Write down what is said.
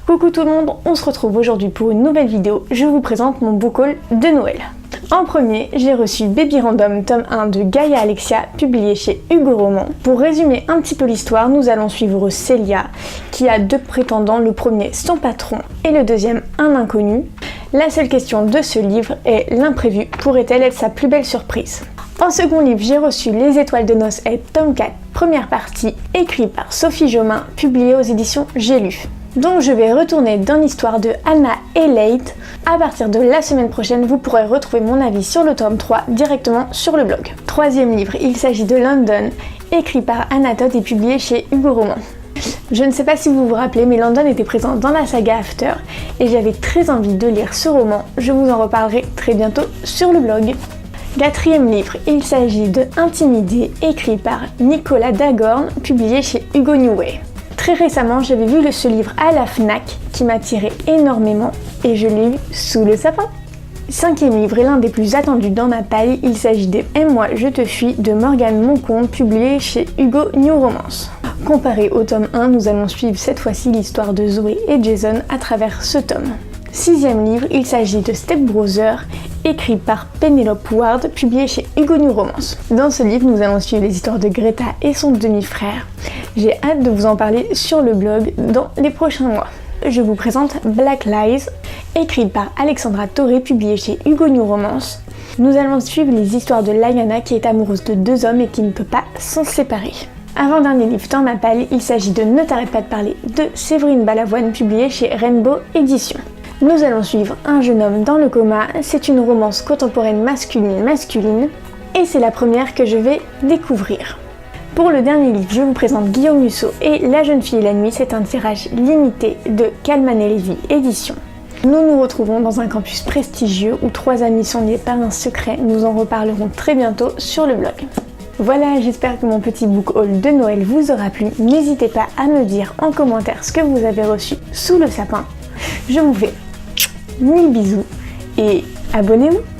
Coucou tout le monde, on se retrouve aujourd'hui pour une nouvelle vidéo. Je vous présente mon book haul de Noël. En premier, j'ai reçu Baby Random tome 1 de Gaïa Alexia, publié chez Hugo Roman. Pour résumer un petit peu l'histoire, nous allons suivre Célia, qui a deux prétendants, le premier son patron et le deuxième un inconnu. La seule question de ce livre est l'imprévu pourrait-elle être sa plus belle surprise? En second livre, j'ai reçu Les Étoiles de Noces et tome 4, première partie, écrit par Sophie Jomain, publié aux éditions J'ai lu. Donc je vais retourner dans l'histoire de Anna et Leigh. À partir de la semaine prochaine, vous pourrez retrouver mon avis sur le tome 3 directement sur le blog. Troisième livre, il s'agit de London, écrit par Anna Todd et publié chez Hugo Roman. Je ne sais pas si vous vous rappelez, mais London était présent dans la saga After et j'avais très envie de lire ce roman. Je vous en reparlerai très bientôt sur le blog. Quatrième livre, il s'agit de Intimidé, écrit par Nicolas Dagorn, publié chez Hugo New Way. Très récemment, j'avais vu ce livre à la FNAC qui m'attirait énormément et je l'ai eu sous le sapin. Cinquième livre est l'un des plus attendus dans ma paille, il s'agit de Aime-moi, je te fuis de Morgane Moncombe, publié chez Hugo New Romance. Comparé au tome 1, nous allons suivre cette fois-ci l'histoire de Zoé et Jason à travers ce tome. Sixième livre, il s'agit de Step Brother, écrit par Penelope Ward, publié chez Hugo New Romance. Dans ce livre, nous allons suivre les histoires de Greta et son demi-frère. J'ai hâte de vous en parler sur le blog dans les prochains mois. Je vous présente Black Lies, écrit par Alexandra Torré, publié chez Hugo New Romance. Nous allons suivre les histoires de Lyanna qui est amoureuse de deux hommes et qui ne peut pas s'en séparer. Avant-dernier livre dans ma palle, il s'agit de Ne t'arrête pas de parler de Séverine Balavoine, publié chez Rainbow Éditions. Nous allons suivre un jeune homme dans le coma, c'est une romance contemporaine masculine et c'est la première que je vais découvrir. Pour le dernier livre, je vous présente Guillaume Musso et La jeune fille et la nuit, c'est un tirage limité de Calman et Lévy Éditions. Nous nous retrouvons dans un campus prestigieux où trois amis sont liés par un secret, nous en reparlerons très bientôt sur le blog. Voilà, j'espère que mon petit book haul de Noël vous aura plu, n'hésitez pas à me dire en commentaire ce que vous avez reçu sous le sapin. Je vous fais 1000 bisous et abonnez-vous!